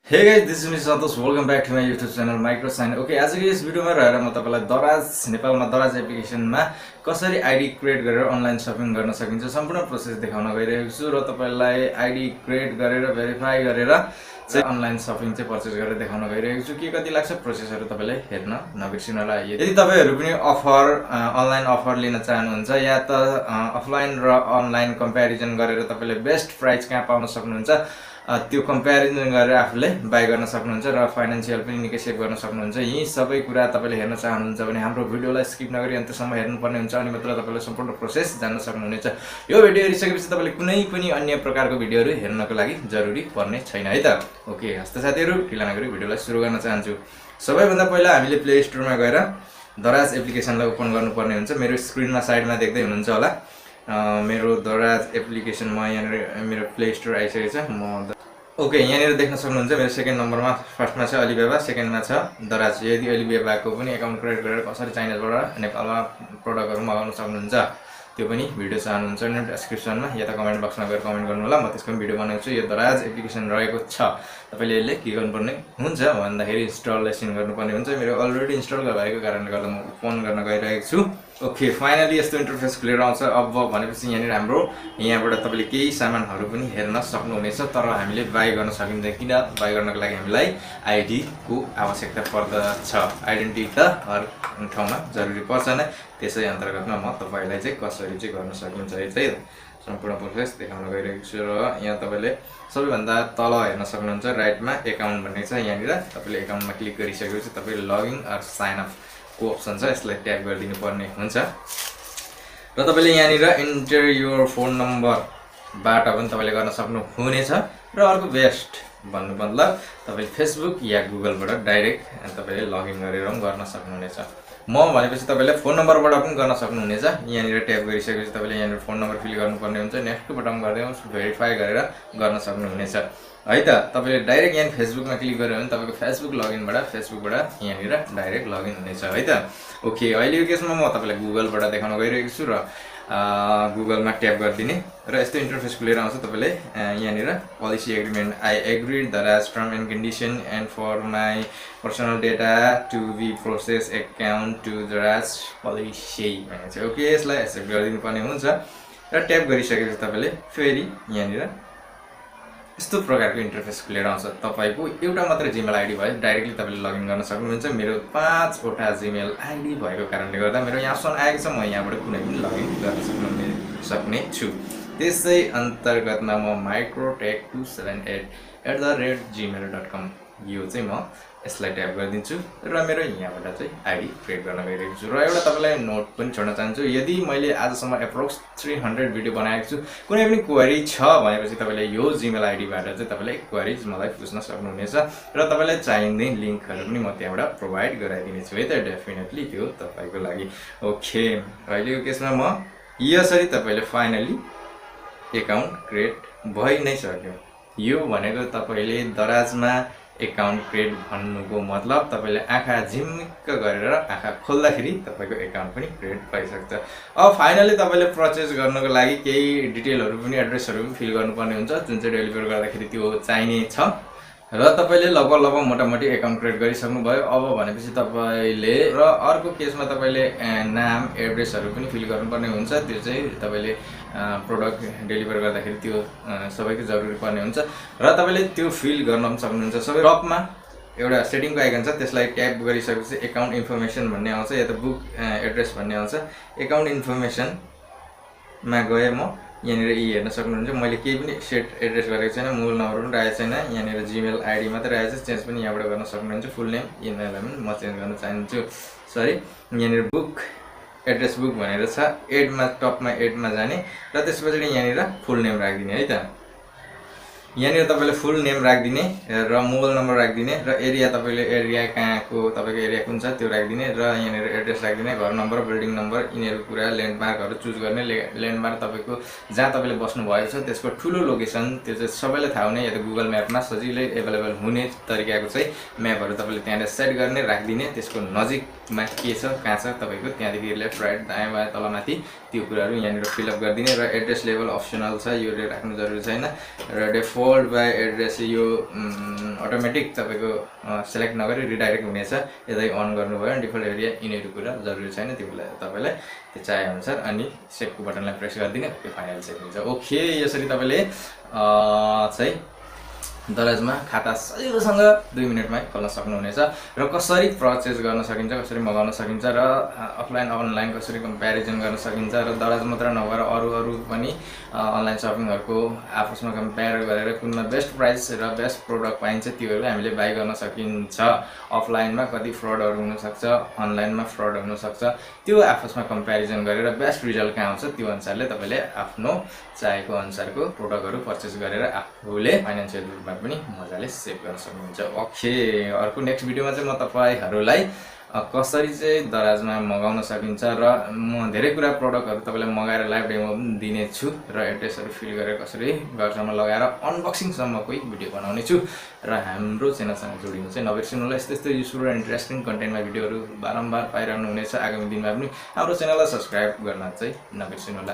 Hey guys, this is me Santosh. Welcome back to my YouTube channel Micro Sign. Okay, आजको यस भिडियोमा रहेर म तपाईलाई दराज नेपालमा दराज एप्लिकेसनमा कसरी आईडी क्रिएट गरेर अनलाइन शपिङ गर्न सकिन्छ सम्पूर्ण प्रोसेस देखाउन गइरहेको छु र तपाईलाई आईडी क्रिएट गरेर भेरिफाई गरेर चाहिँ अनलाइन शपिङ चाहिँ पर्चेस गरेर देखाउन गइरहेको छु। के कति लाग्छ प्रोसेसहरु तपाईलाई हेर्न नबिर्सिनु होला। यदि तपाईहरु पनि अनलाइन अफर लिन चाहनुहुन्छ या त अफलाइन र अनलाइन कम्प्यारिजन गरेर तपाईले बेस्ट प्राइस कहाँ पाउन सक्नुहुन्छ त्यो कम्प्यारिजन गरेर आफूले बाइ गर्न सक्नुहुन्छ र फाइनान्शियल पनि निकै सेभ गर्न सक्नुहुन्छ। यी सबै कुरा तपाईले हेर्न चाहनुहुन्छ भने हाम्रो भिडियोलाई स्किप नगरी अन्त्यसम्म हेर्नुपर्ने हुन्छ अनि मात्र तपाईले सम्पूर्ण प्रोसेस जान्न सक्नुहुनेछ। यो भिडियो हेरिसकेपछि तपाईले कुनै पनि अन्य प्रकारको भिडियोहरु हेर्नको लागि जरुरी पर्ने छैन है त। ओके, हस्त साथीहरु, ढिला नगरी भिडियोलाई सुरु गर्न चाहन्छु। सबैभन्दा पहिला हामीले प्ले स्टोरमा गएर दराज एप्लिकेसनलाई ओपन गर्नुपर्ने हुन्छ। मेरो स्क्रिनमा साइडमा देख्दै हुनुहुन्छ होला मेरो दराज एप्लिकेसन म यहाँ मेरो प्ले स्टोर आइसकेको छ। म ओके, यहाँनिर देख्न सक्नुहुन्छ मेरो सेकेन्ड नम्बरमा फर्स्टमा छ अलिबाबा, सेकेन्डमा छ दराज। यदि अलिबाबाको पनि एकाउन्ट क्रिएट गरेर कसरी चाइनाबाट नेपालमा प्रडक्टहरु मगाउन सक्नुहुन्छ त्यो पनि भिडियो चाहनुहुन्छ भने डिस्क्रिप्सनमा या त कमेन्ट बक्समा गएर कमेन्ट गर्नु होला। म त्यसको पनि भिडियो बनाउँछु। यो दराज एप्लिकेसन रहेको छ, तपाईले यसले के गर्नुपर्ने हुन्छ भन्दाखेरि इन्स्टलेसन गर्नुपर्ने हुन्छ। मेरो अलरेडी इन्स्टल भएको कारणले गर्दा म ओपन गर्न गइरहेको छु। ओके, फाइनली यस्तो इन्टरफेस खुलेर आउँछ। अब भनेपछि यहाँनिर हाम्रो यहाँबाट तपाईले केही सामानहरु पनि हेर्न सक्नुहुनेछ, तर हामीले बाइ गर्न सकिँदैन। किन बाइ गर्नको लागि हामीलाई आईडी को आवश्यकता पर्दछ। आइडेन्टिटी त हर ठाउँमा जरुरी पर्छ नै। त्यसै अन्तर्गतमा म तपाईलाई चाहिँ कसरी चाहिँ गर्न सकिन्छ है चाहिँ सम्पूर्ण प्रोसेस देखाउन गइरहेको छु। र यहाँ तपाईले सबैभन्दा तल हेर्न सक्नुहुन्छ राइटमा एकाउन्ट भन्ने छ। यहाँनिर तपाईले एकाउन्टमा क्लिक गरिसकेपछि तपाईले लगइन अर साइन अप को अप्सन छ, यसलाई ट्याप गरिदिनु पर्ने हुन्छ। र तपाईले यहाँनिर इन्टर योर फोन नम्बरबाट पनि तपाईले गर्न सक्नुहुनेछ। र अर्को बेस्ट भन्नु मतलब तपाईले फेसबुक या गुगलबाट डाइरेक्ट तपाईले लगइन गरेर पनि गर्न सक्नुहुनेछ। म भनेपछि तपाईले फोन नम्बरबाट पनि गर्न सक्नुहुनेछ। यहाँनिर ट्याप गरिसकेपछि तपाईले यहाँनिर फोन नम्बर फिल गर्नुपर्ने हुन्छ। नेक्स्ट बटन गर्दै भेरिफाई गरेर गर्न सक्नुहुनेछ है त। तपाईले डाइरेक्ट यहाँ फेसबुकमा क्लिक गर्यो भने तपाईको फेसबुक लगइनबाट फेसबुकबाट यहाँनिर डाइरेक्ट लगइन हुनेछ है त। ओके, अहिलेको केसमा म तपाईलाई गुगलबाट देखाउन गइरहेको छु र गुगलमा ट्याप गरिदिने र यस्तो इन्टरफेस खुलेर आउँछ। तपाईले यहाँनिर policy agreement I agree Daraz term and condition and for my personal data to be process एकाउन्ट टु दराज पोलिसी भनेको छ। ओके, यसलाई एक्सेप्ट गरिदिनु पर्ने हुन्छ र ट्याप गरिसकेपछि तपाईले फेरि यहाँनिर यस्तो प्रकारको इन्टरफेस खुलेर आउँछ। तपाईको एउटा मात्र जिमेल आईडी भयो, डाइरेक्टली तपाईले लगइन गर्न सक्नुहुन्छ। मेरो 5 वटा जिमेल आईडी भएको कारणले गर्दा मेरो यहाँ अप्सन आएको छ, म यहाँबाट कुनै पनि लगइन गर्न सक्ने छु। त्यसै अन्तर्गतमा म microtech278@gmail.com यो चाहिँ म यसलाई ट्याप गरिदिन्छु र मेरो यहाँबाट चाहिँ आईडी क्रिएट गर्न गइरहेको छु। र एउटा तपाईलाई नोट पनि छोड्न चाहन्छु, यदि मैले आजसम्म एप्रोक्स 300 भिडियो बनाएको छु, कुनै पनि क्वेरी छ भनेपछि तपाईले यो जिमेल आईडीबाट चाहिँ तपाईले क्वेरीज मलाई पुछ्न सक्नुहुनेछ र तपाईलाई चाहिने लिंकहरु पनि म त्यहाँबाट प्रोवाइड गराइदिनेछु है त। डेफिनेटली त्यो तपाईको लागि। ओके, अहिलेको केसमा म यसरी तपाईले फाइनली एकाउन्ट क्रिएट भइ नै सक्यो। यो भनेको तपाईले दराजमा एकाउन्ट क्रिएट भन्नुको मतलब तपाईले आँखा झिम्मिक्क गरेर आँखा खोल्दाखेरि तपाईको एकाउन्ट पनि क्रिएट भइसक्छ। अब फाइनली तपाईले परचेज गर्नको लागि केही डिटेलहरु पनि एड्रेसहरु पनि फिल गर्नुपर्ने हुन्छ, जुन चाहिँ डेलिभर गर्दाखेरि त्यो चाहिने छ। र तपाईले लगभग मोटामोटी एकाउन्ट क्रिएट गरिसक्नु भयो। अब भनेपछि तपाईले र अर्को केसमा तपाईले नाम एड्रेसहरु पनि फिल गर्नुपर्ने हुन्छ। त्यो चाहिँ तपाईले प्रोडक्ट डेलिभर गर्दाखेरि त्यो सबैको जरुरी पर्ने हुन्छ र तपाईले त्यो फिल गर्न पनि सक्नुहुन्छ। सबै टपमा एउटा सेटिङको आइकन छ, त्यसलाई ट्याप गरिसकेपछि एकाउन्ट इन्फर्मेसन भन्ने आउँछ या त बुक एड्रेस भन्ने आउँछ। एकाउन्ट इन्फर्मेसन मा गए म यहाँनिर हेर्न सक्नुहुन्छ मैले केही पनि सेट एड्रेस गरेको छैन, मूल नम्बर पनि राखेको छैन। यहाँनिर जिमेल आईडी मात्र राखेको छ, चेन्ज पनि यहाँबाट गर्न सक्नुहुन्छ। फुल नेम इमेललाई पनि म चेन्ज गर्न चाहन्छु। सरी, यहाँनिर बुक एड्रेस बुक भनेर छ, एडमा टपमा एडमा जाने र त्यसपछि यहाँनिर फुल नेम राखिदिने है त। यहाँनिर तपाईले फुल नेम राखिदिने र मोबाइल नम्बर राखिदिने र एरिया तपाईले एरिया कहाँको तपाईको एरिया कुन छ त्यो राखिदिने र यहाँनिर एड्रेस राखिदिने, घर नम्बर बिल्डिङ नम्बर यिनीहरु कुरा ल्यान्डमार्कहरु चुज गर्ने। ल्यान्डमार्क तपाईको जहाँ तपाईले बस्नु भएको छ त्यसको ठुलो लोकेसन त्यो चाहिँ सबैलाई थाहा हुने या त गुगल म्यापमा सजिलै अवेलेबल हुने तरिकाको चाहिँ म्यापहरु तपाईले त्यहाँले सेट गर्ने राखिदिने। त्यसको नजिकमा के छ कहाँ छ तपाईको त्यहाँदेखि लेफ्ट राइट दायाँ बायाँ तलमाथि त्यो कुराहरु यहाँनिर फिल अप गरिदिने र एड्रेस लेभल अप्सनल छ, यो राख्नु जरुरी छैन। र डे 4 वर्ल्ड वाइड एड्रेस यो अटोमेटिक तपाईँको सेलेक्ट नगरी रिडाइरेक्ट हुनेछ। यदि अन गर्नुभयो भने डिफल्ट एरिया यिनीहरू कुरा जरुरी छैन, त्यो बेला तपाईँलाई त्यो चाहेअनुसार अनि सेभको बटनलाई प्रेस गरिदिने, त्यो फाइनल सेभ हुन्छ। ओके, यसरी तपाईँले चाहिँ दराजमा खाता सजिलोसँग 2 मिनेटमै खोल्न सक्नुहुनेछ। र कसरी पर्चेस गर्न सकिन्छ, कसरी मगाउन सकिन्छ र अफलाइन अनलाइन कसरी कम्प्यारिजन गर्न सकिन्छ र दराज मात्र नभएर अरू पनि अनलाइन सपिङहरूको आपसमा कम्पेयर गरेर कुनमा बेस्ट प्राइस र बेस्ट प्रोडक्ट पाइन्छ त्योहरू हामीले बाई गर्न सकिन्छ। अफलाइनमा कति फ्रडहरू हुनसक्छ, अनलाइनमा फ्रड हुनसक्छ, त्यो आपसमा कम्प्यारिजन गरेर बेस्ट रिजल्ट कहाँ आउँछ त्यो अनुसारले तपाईँले आफ्नो चाहेको अनुसारको प्रोडक्टहरू पर्चेस गरेर आफूले फाइनेन्सियल रूपमा पनि मजाले सेभ गर्न सक्नुहुन्छ। ओके, अर्को नेक्स्ट भिडियोमा चाहिँ म तपाईँहरूलाई कसरी चाहिँ दराजमा मगाउन सकिन्छ र म धेरै कुरा प्रोडक्टहरू तपाईँलाई मगाएर लाइभ डेमो पनि दिनेछु र एड्रेसहरू फिल गरेर कसरी घरसम्म लगाएर अनबक्सिङसम्मकै भिडियो बनाउने छु र हाम्रो च्यानलसँग जोडिनु चाहिँ नबिर्सिनु होला। यस्तो युजफुल र इन्ट्रेस्टिङ कन्टेन्टमा भिडियोहरू बारम्बार पाइरहनु हुनेछ आगामी दिनमा पनि। हाम्रो च्यानललाई सब्सक्राइब गर्न चाहिँ नबिर्सिनु होला।